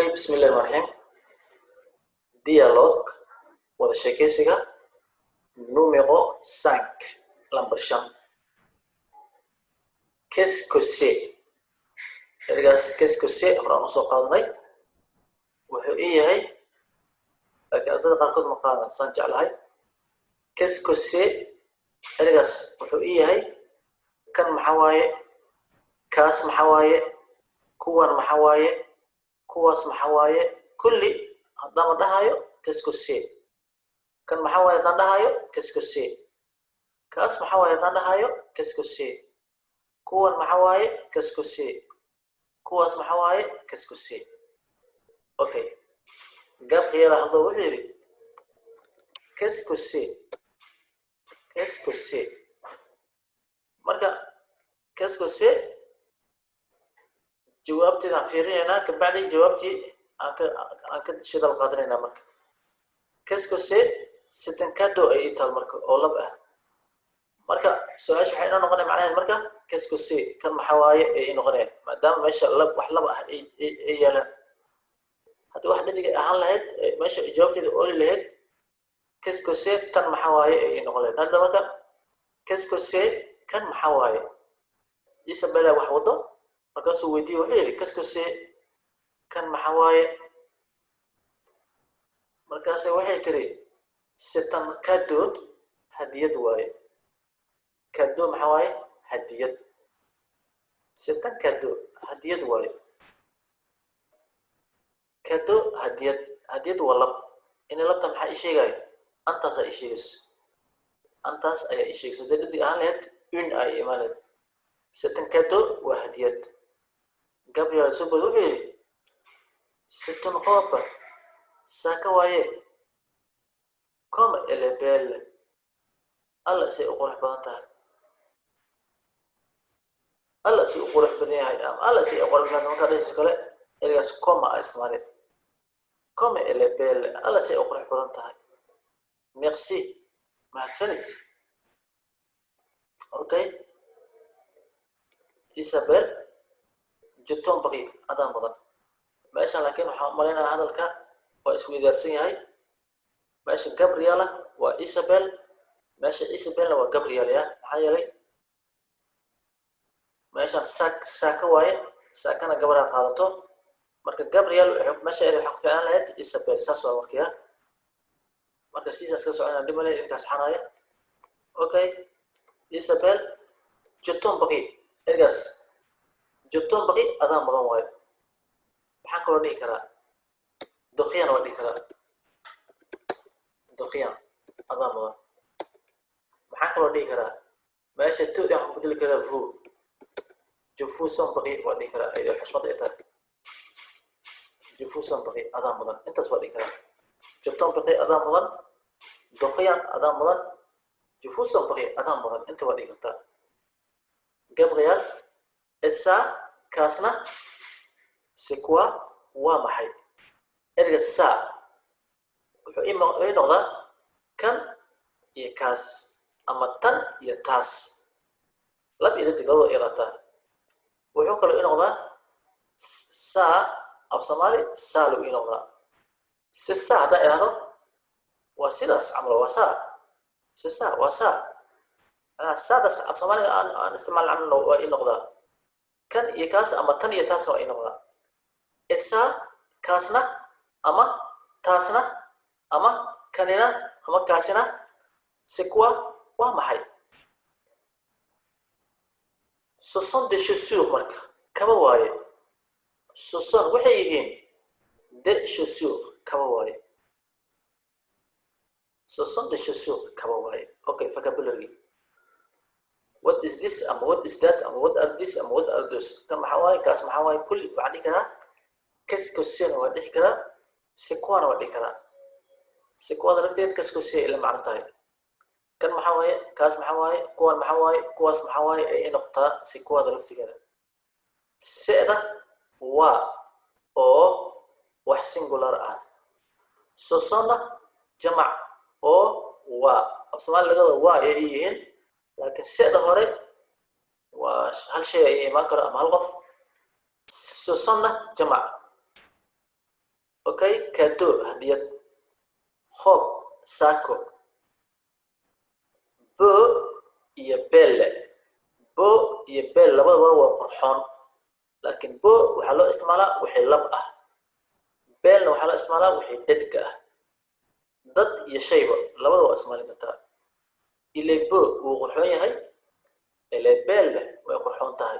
Okay, bismillahirrahmanirrahim. Dialogue wada sheekaysiga numero 5 lambar 5. Qu'est-ce que c'est? Ergaas qu'est-ce que c'est horaan usoo qaadanay wuxuu ii yahay laakiin ardada qaarkood ma qaadan saan jeclahay. Qu'est-ce que c'est? Ergaas wuxuu ii yahay kan maxaa waaye, kaas maxaa waaye, kuwan maxaa waaye, kuwaas maxaa waaye, kulli haddaan dhahayo qu'est-ce que c'est? kan maxaa waaye haddaan dhahayo qu'est-ce que c'est? kaas maxaa waaye haddaan dhahayo qu'est-ce que c'est? kuwan maxaa waaye qu'est-ce que c'est? kuwaas maxaa waaye qu'est-ce que c'est? Okay, Gabriel hadda wuxuu yidhi qu'est-ce que c'est? Qu'est-ce que c'est? marka qu'est-ce que c'est jawaabteeda aan fiirinaynaa kabacdi jawaabtii aan ka shidal qaadanaynaa marka. Qu'est-ce que c'est? C'est un cadeau ay taal marka oo lab ah. marka su'aasha waxay inoo noqonay macnaheed marka qu'est-ce que c'est kan maxaa waaye ay noqonayaan maadaama meesha lab wax lab ah ay yaalaan. haddii wax dhadig ahaan lahayd meesha jawaabteeda ooli lahayd qu'est-ce que c'est tan maxaa waaye ay noqon lahayd. hadda marka qu'est-ce que c'est kan maxaa waaye Isabella wax wado markaasuu weydiiyey wuxuu yidhi qu'est-ce que c'est kan maxaa waaye markaase waxay tiri c'est un cadeau hadiyad waaye. cadeau maxaa waaye hadiyad. c'est un cadeau hadiyad waaye. cadeau hadiyad hadiyad waa lab inay labta maxaa ii sheegaya antaas aa ii sheegayso antaas ayaa ii sheegayso hadday dhadig ahaan lahayd un ay imaan lahayd. c'est un cadeau waa hadiyad. Gabriel Sobod wuxuu yidhi c'est une robe saaka waaye comme elle est belle alla say u qurux badan tahay alla say u qurux badan yahay ama alla say u qurux badan marka dhayso kale ergaas comme a isticmaalay comme elle est belle alla say u qurux badan tahay. Merci mahadsanid. Okay, Isabel je t'en prie adaan badan meeshan laakiin waxaan u malaynayaa hadalka waa isweydaarsan yahay. meesha Gabriela waa Isabel, meesha Isabelna waa Gabriel ya maxaa yeelay meeshan saaka waaye saakana gabadha qaadato marka Gabriel meesha ay xaq fiican lahayd Isabel saas waa markiya marka sidaas ka soconaa dhimalay intaas xanaaya. Okay, Isabel je t'en prie ergaas je t'en prie adaan badan waaye. maxaan kaloo dhihi karaa doqiyana waa dhihi karaa doqiyan adaan badan. maxaan kaloo dhihi karaa meesha toodi waxaan ku bedeli karaa vous je vous en prie waa dhihi karaa ay xushmad ay tahay je vous en prie adaan badan intaas waa dhihi karaa. je t'en prie adaan badan, doqiyan adaan badan, je vous en prie adaan badan inta waa dhihi kartaa. Gabriel esa kaasna c'est quoi waa maxay erga sa wuxuu ii noqdaa kan iyo kaas ama tan iyo taas lab iyo dhadig labadoo ii qaataa. wuxuu kaloo ii noqdaa saa af Soomaali saalo ii noqdaa. si saa haddaan idhaahdo waa sidaas camal waa saa si saa waa saa saadaas af Soomaaliga aan isticmaal camal waa ii noqdaa kan iyo kaas ama tan iyo taasna waa ii noqdaa. isaa kaasna ama taasna ama kanina ama kaasina c'est quoi waa maxay. ce sont des chaussures marka kaba waaye. ce sont waxay yihiin des chaussures kaba waaye. ce sont des chaussures kaba waaye. Okay, vocabulary. What is this ama what is that ama what are this ama what are those. kan maxaa waaye kaas maxaa waaye kulli waxaan dhihi karaa qu'est-ce que c'est waa dhihi karaa c'est quoi waa dhihi karaa. c'est quoi lafteed qu'est-ce que c'est ila macno tahay. kan maxaa waaye kaas maxaa waaye kuwan maxaa waaye kuwaas maxaa waaye ay noqotaa c'est quoi laftigeeda. seeda waa oo wax singular ah. ce sont jamac oo waa af Soomaali laga wada waa ay yihiin laakiin seeda hore waa hal shay ay imaan karo ama hal qof. ce sont jamac okay cadeau hadiyad robe saako beau iyo belle beau iyo belle labadaba waa qurxoon laakiin beau waxaa loo isticmaalaa wixii lab ah belle waxaa loo isticmaalaa wixii dhedga ah dad iyo shayba labadaba waa isticmaali kartaa il est beau wuu qurxoon yahay elle est belle way qurxoon tahay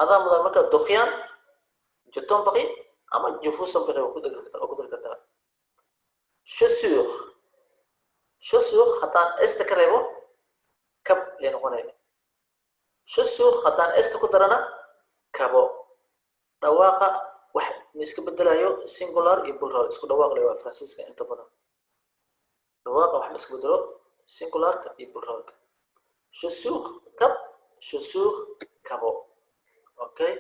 adaa mudan marka doqyaan je t'en prie ama je vous en prie ku dari kartaa chaussure chaussure haddaan esta ka reebo kab ay noqonaya chaussure haddaan esta ku darana kabo dhawaaqa wax miska bedelayo singular iyo plural isku dhawaaq leh waa faransiiska inta badan dhawaaqa wax miska bedelo singularka iyo pluralka chaussure kab chaussure kabo okay